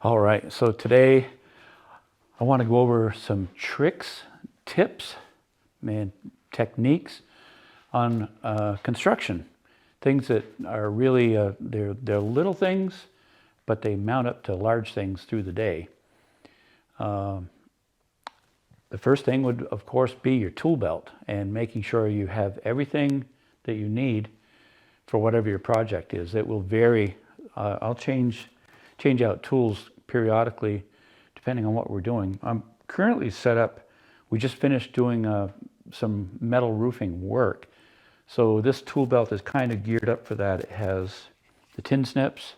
All right, so today I want to go over some tricks, tips, and techniques on construction. Things that are really, they're little things, but they mount up to large things through the day. The first thing would, of course, be your tool belt and making sure you have everything that you need for whatever your project is. It will vary. I'll change out tools periodically depending on what we're doing. I'm currently set up, we just finished doing some metal roofing work. So this tool belt is kind of geared up for that. It has the tin snips.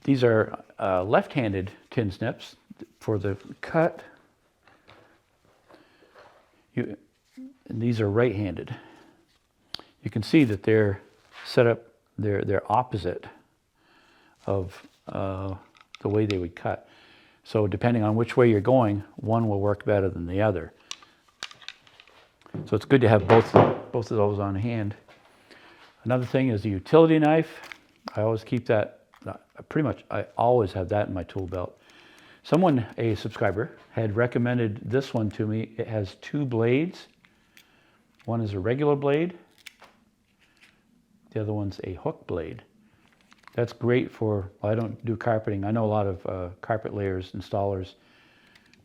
These are left-handed tin snips for the cut. And these are right-handed. You can see that they're set up, they're opposite of the way they would cut. So depending on which way you're going, one will work better than the other. So it's good to have both of those on hand. Another thing is the utility knife. I always keep that, I always have that in my tool belt. Someone, a subscriber, had recommended this one to me. It has two blades. One is a regular blade. The other one's a hook blade. That's great for, well, I don't do carpeting. I know a lot of carpet layers, installers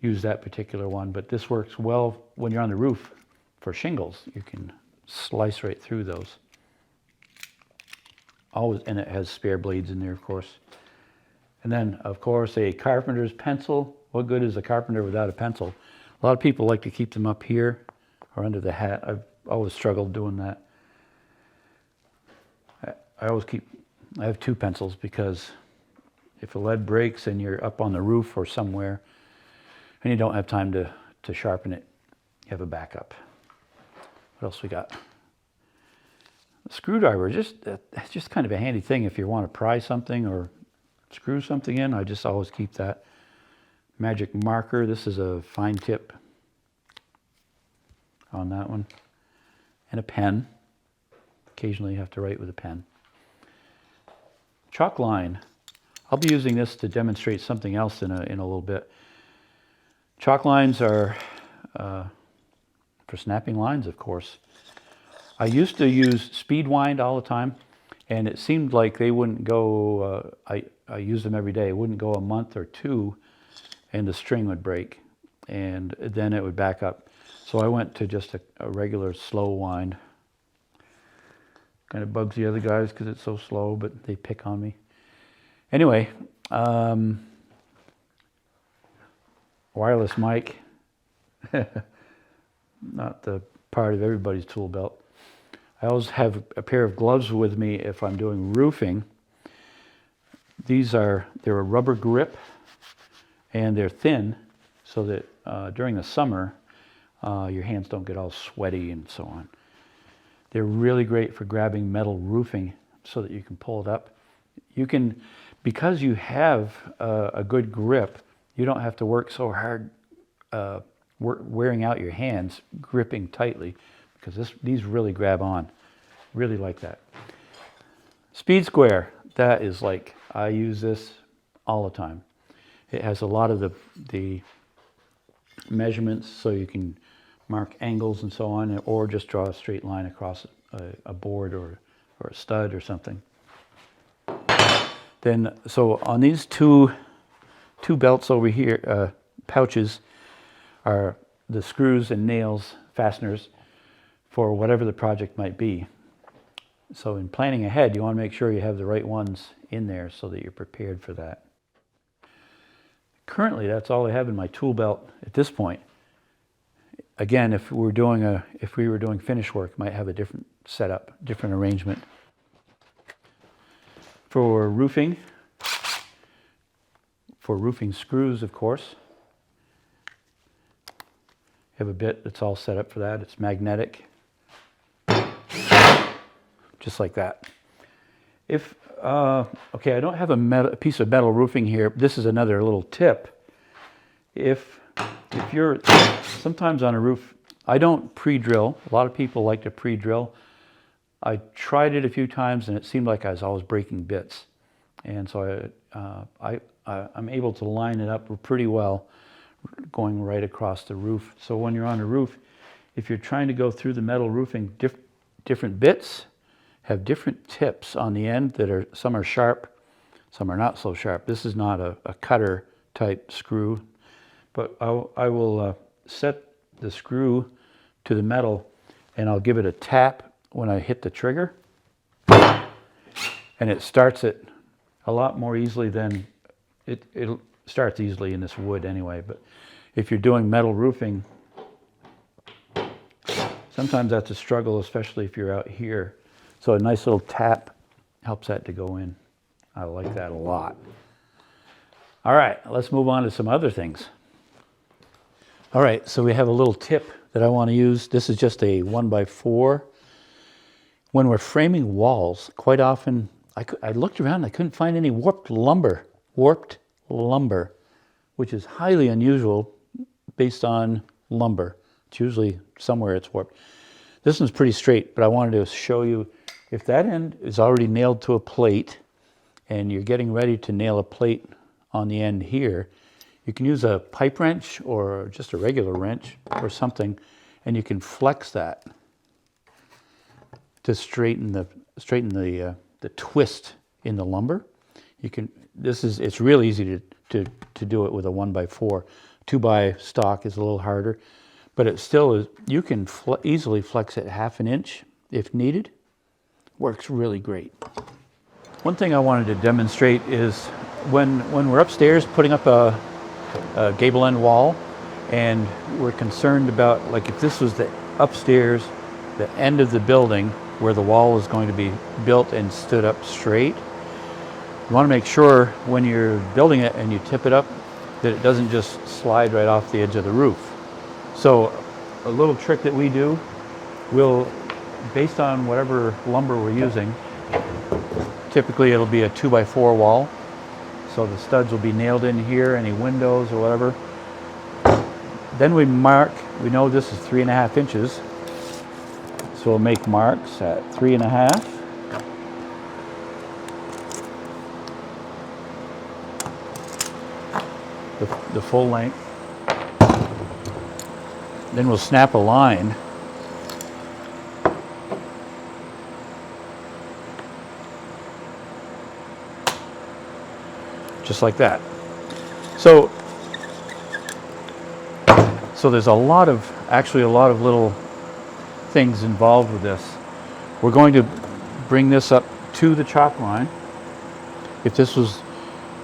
use that particular one, but this works well when you're on the roof for shingles. You can slice right through those. Always, and it has spare blades in there, of course. And then, of course, a carpenter's pencil. What good is a carpenter without a pencil? A lot of people like to keep them up here or under the hat. I've always struggled doing that. I have two pencils because if a lead breaks and you're up on the roof or somewhere and you don't have time to sharpen it, you have a backup. What else we got? A screwdriver, it's just kind of a handy thing if you want to pry something or screw something in. I just always keep that. Magic marker, this is a fine tip on that one. And a pen. Occasionally you have to write with a pen. Chalk line. I'll be using this to demonstrate something else in a little bit. Chalk lines are for snapping lines, of course. I used to use speed wind all the time, and it seemed like they wouldn't go, I use them every day, it wouldn't go a month or two, and the string would break, and then it would back up. So I went to just a regular slow wind. Kind of bugs the other guys because it's so slow, but they pick on me. Anyway, wireless mic. Not the part of everybody's tool belt. I always have a pair of gloves with me if I'm doing roofing. They're a rubber grip and they're thin so that during the summer your hands don't get all sweaty and so on. They're really great for grabbing metal roofing so that you can pull it up. You can, because you have a good grip, you don't have to work so hard wearing out your hands, gripping tightly, because these really grab on. Really like that. Speed square, that is like, I use this all the time. It has a lot of the measurements so you can mark angles and so on, or just draw a straight line across a board or a stud or something. Then, so on these two belts over here, pouches, are the screws and nails, fasteners, for whatever the project might be. So in planning ahead, you want to make sure you have the right ones in there so that you're prepared for that. Currently, that's all I have in my tool belt at this point. Again, if we were doing finish work, might have a different setup, different arrangement. For roofing screws, of course, you have a bit that's all set up for that. It's magnetic, just like that. Okay, I don't have a piece of metal roofing here. This is another little tip. If you're sometimes on a roof, I don't pre-drill. A lot of people like to pre-drill. I tried it a few times and it seemed like I was always breaking bits. And so I'm able to line it up pretty well going right across the roof. So when you're on the roof, if you're trying to go through the metal roofing, different bits have different tips on the end that are, some are sharp, some are not so sharp. This is not a cutter type screw, but I will set the screw to the metal and I'll give it a tap when I hit the trigger, and it starts it a lot more easily than it starts easily in this wood anyway. But if you're doing metal roofing, sometimes that's a struggle, especially if you're out here. So a nice little tap helps that to go in. I like that a lot. All right, let's move on to some other things. All right, so we have a little tip that I want to use. This is just a 1x4. When we're framing walls, quite often, I looked around and I couldn't find any warped lumber, which is highly unusual based on lumber. It's usually somewhere it's warped. This one's pretty straight, but I wanted to show you if that end is already nailed to a plate and you're getting ready to nail a plate on the end here, you can use a pipe wrench or just a regular wrench or something, and you can flex that to straighten the twist in the lumber. You can. It's real easy to do it with a 1x4. 2x stock is a little harder, but it still is. You can easily flex it 1/2 inch if needed. Works really great. One thing I wanted to demonstrate is when we're upstairs putting up a gable end wall, and we're concerned about, like, if this was the upstairs, the end of the building where the wall is going to be built and stood up straight, you want to make sure when you're building it and you tip it up that it doesn't just slide right off the edge of the roof. So a little trick that we do, based on whatever lumber we're using, typically it'll be a 2x4 wall. So the studs will be nailed in here, any windows or whatever. Then we mark, we know this is 3.5 inches. So we'll make marks at 3.5. The full length. Then we'll snap a line. Just like that. So there's a lot of little things involved with this. We're going to bring this up to the chalk line. If this was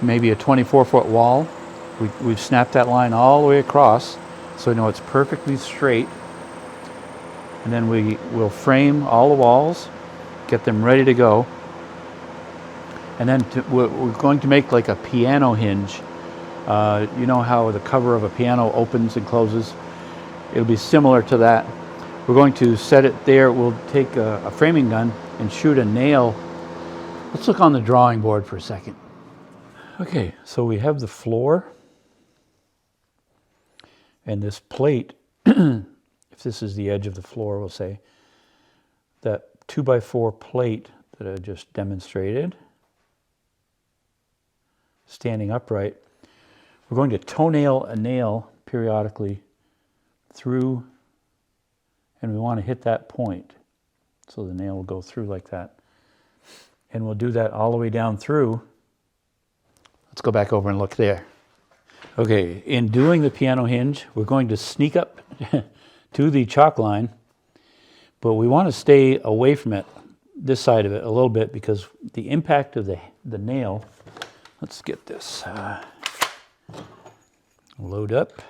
maybe a 24-foot wall, we've snapped that line all the way across so we know it's perfectly straight. And then we'll frame all the walls, get them ready to go. And then we're going to make like a piano hinge. You know how the cover of a piano opens and closes? It'll be similar to that. We're going to set it there. We'll take a framing gun and shoot a nail. Let's look on the drawing board for a second. Okay, so we have the floor and this plate. If this is the edge of the floor, we'll say, that 2x4 plate that I just demonstrated, standing upright. We're going to toenail a nail periodically through, and we want to hit that point. So the nail will go through like that. And we'll do that all the way down through. Let's go back over and look there. Okay, in doing the piano hinge, we're going to sneak up to the chalk line, but we want to stay away from it, this side of it, a little bit, because the impact of the nail. Let's get this load up.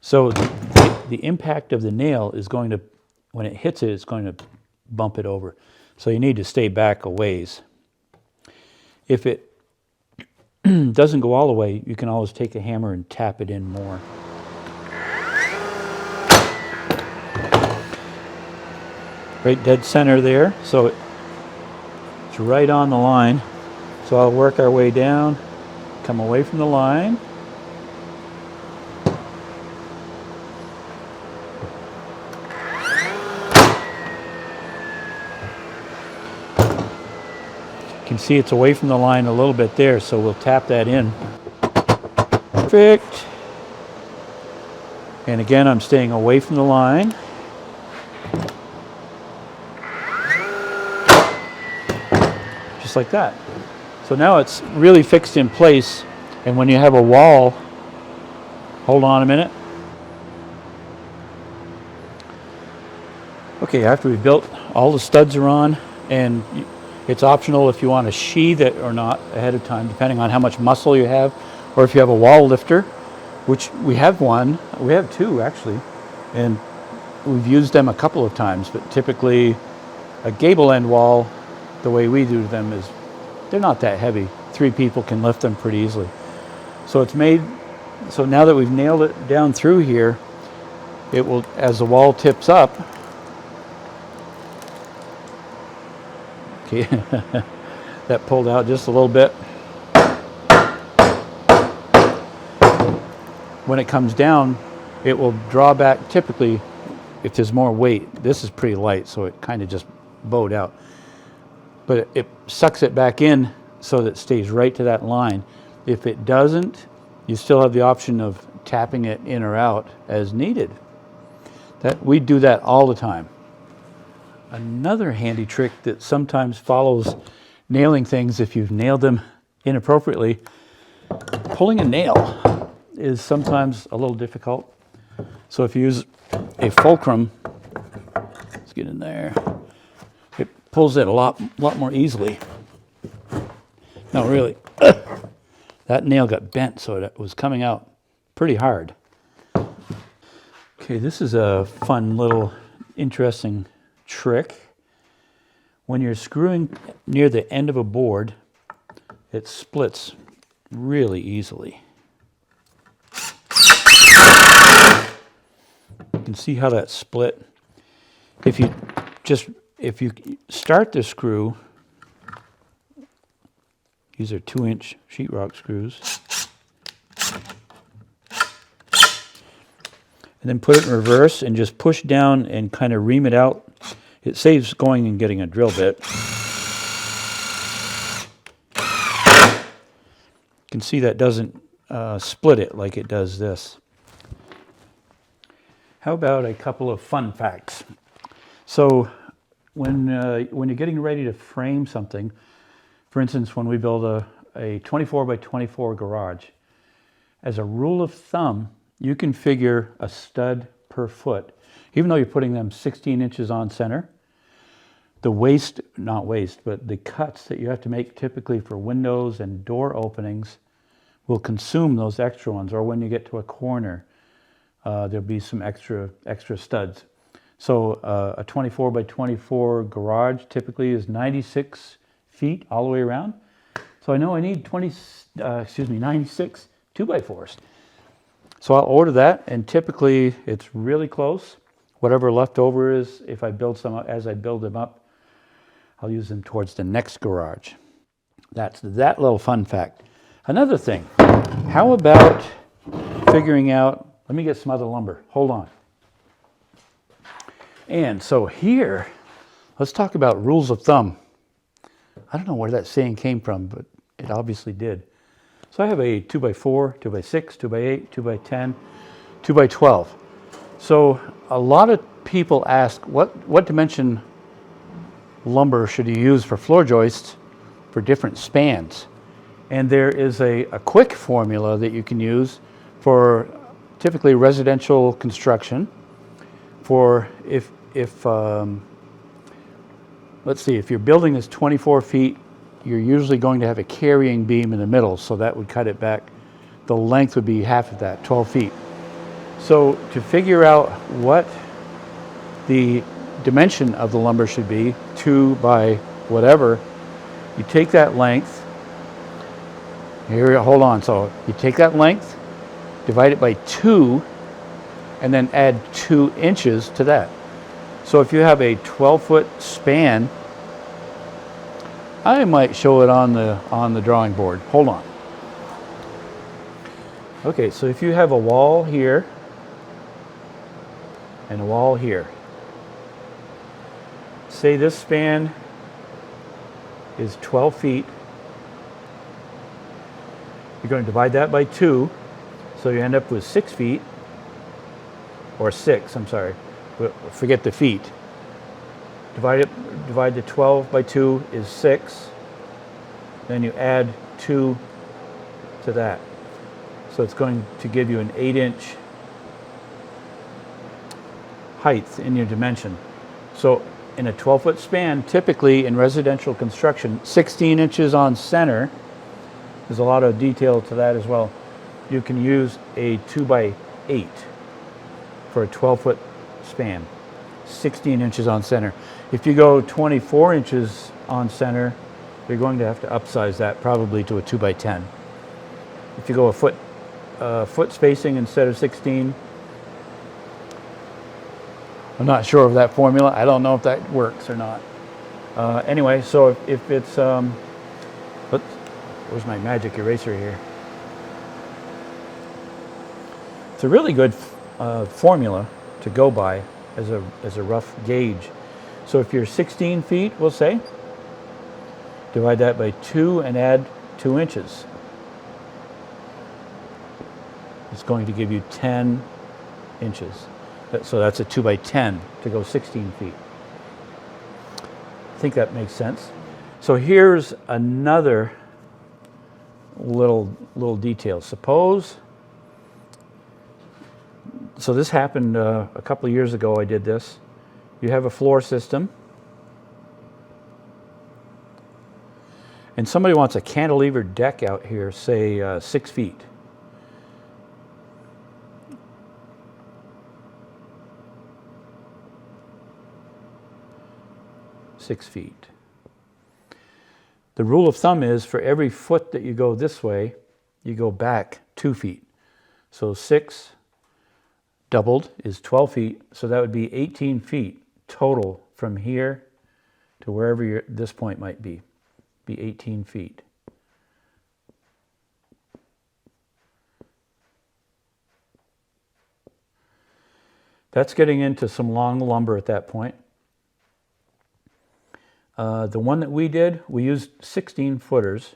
So the impact of the nail is going to, when it hits it, it's going to bump it over. So you need to stay back a ways. If it doesn't go all the way, you can always take a hammer and tap it in more. Right dead center there. So it's right on the line. So I'll work our way down, come away from the line. can see it's away from the line a little bit there, so we'll tap that in. Perfect. And again, I'm staying away from the line. Just like that. So now it's really fixed in place, and when you have a wall, hold on a minute. Okay, after we've built, all the studs are on, and it's optional if you want to sheathe it or not ahead of time, depending on how much muscle you have, or if you have a wall lifter, which we have one, we have two actually, and we've used them a couple of times, but typically a gable end wall, the way we do them is, they're not that heavy. 3 people can lift them pretty easily. So it's made, so now that we've nailed it down through here, it will, as the wall tips up, okay, that pulled out just a little bit. When it comes down, it will draw back. Typically, if there's more weight, this is pretty light, so it kind of just bowed out. But it sucks it back in so that it stays right to that line. If it doesn't, you still have the option of tapping it in or out as needed. We do that all the time. Another handy trick that sometimes follows nailing things, if you've nailed them inappropriately, pulling a nail is sometimes a little difficult. So if you use a fulcrum, let's get in there, it pulls it a lot more easily. No, really, that nail got bent, so it was coming out pretty hard. Okay, this is a fun little interesting trick. When you're screwing near the end of a board, it splits really easily. You can see how that split. If you start the screw, these are 2-inch sheetrock screws, and then put it in reverse and just push down and kind of ream it out. It saves going and getting a drill bit. You can see that doesn't split it like it does this. How about a couple of fun facts? So when you're getting ready to frame something, for instance, when we build a 24 by 24 garage, as a rule of thumb, you can figure a stud per foot. Even though you're putting them 16 inches on center, the but the cuts that you have to make typically for windows and door openings will consume those extra ones, or when you get to a corner, there'll be some extra studs. So a 24 by 24 garage typically is 96 feet all the way around. So I know I need 96 2x4s. So I'll order that, and typically it's really close. Whatever left over is, if I build some, as I build them up, I'll use them towards the next garage. That's that little fun fact. Another thing, how about figuring out, let me get some other lumber, hold on. And so here, let's talk about rules of thumb. I don't know where that saying came from, but it obviously did. So I have a 2x4, 2x6, 2x8, 2x10, 2x12. So a lot of people ask, what dimension lumber should you use for floor joists for different spans? And there is a quick formula that you can use for typically residential construction. For if let's see, if your building is 24 feet, you're usually going to have a carrying beam in the middle, so that would cut it back. The length would be half of that, 12 feet. So to figure out what the dimension of the lumber should be, 2 by whatever, you take that length, here, hold on, so you take that length, divide it by 2, and then add 2 inches to that. So if you have a 12-foot span, I might show it on the drawing board. Hold on. Okay, so if you have a wall here and a wall here, say this span is 12 feet. You're going to divide that by 2, so you end up with 6 feet, or 6, I'm sorry, forget the feet. Divide the 12 by 2 is 6, then you add 2 to that. So it's going to give you an 8-inch height in your dimension. So in a 12-foot span, typically in residential construction, 16 inches on center. There's a lot of detail to that as well. You can use a 2x8 for a 12-foot span, 16 inches on center. If you go 24 inches on center, you're going to have to upsize that probably to a 2x10. If you go a foot spacing instead of 16, I'm not sure of that formula. I don't know if that works or not. Anyway, so if it's, where's my magic eraser here? It's a really good formula to go by as a rough gauge. So if you're 16 feet, we'll say, divide that by 2 and add 2 inches. It's going to give you 10 inches. So that's a 2x10 to go 16 feet. I think that makes sense. So here's another little detail. Suppose, so this happened a couple of years ago. I did this. You have a floor system, and somebody wants a cantilever deck out here, say 6 feet. The rule of thumb is for every foot that you go this way, you go back 2 feet. So 6 doubled is 12 feet. So that would be 18 feet total from here to wherever this point might be 18 feet. That's getting into some long lumber at that point. The one that we did, we used 16 footers.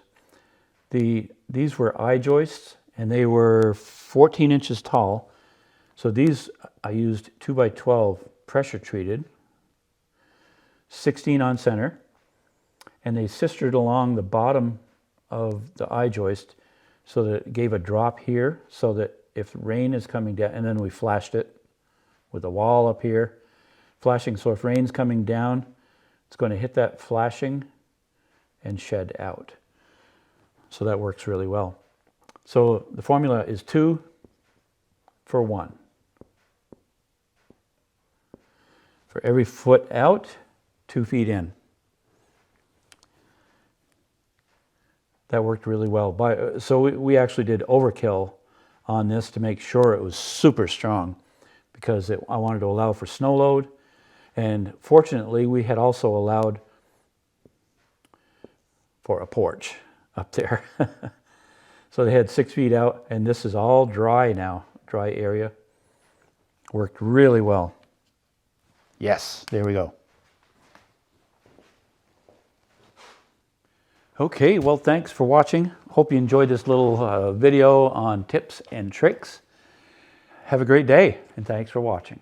These were eye joists, and they were 14 inches tall. So these I used 2x12 pressure treated, 16 on center, and they sistered along the bottom of the eye joist so that it gave a drop here, so that if rain is coming down, and then we flashed it with a wall up here, flashing, so if rain's coming down, it's going to hit that flashing and shed out. So that works really well. So the formula is 2 for 1. For every foot out, 2 feet in. That worked really well. So we actually did overkill on this to make sure it was super strong, because I wanted to allow for snow load. And fortunately, we had also allowed for a porch up there. So they had 6 feet out, and this is all dry now, dry area. Worked really well. Yes, there we go. Okay, well, thanks for watching. Hope you enjoyed this little video on tips and tricks. Have a great day, and thanks for watching.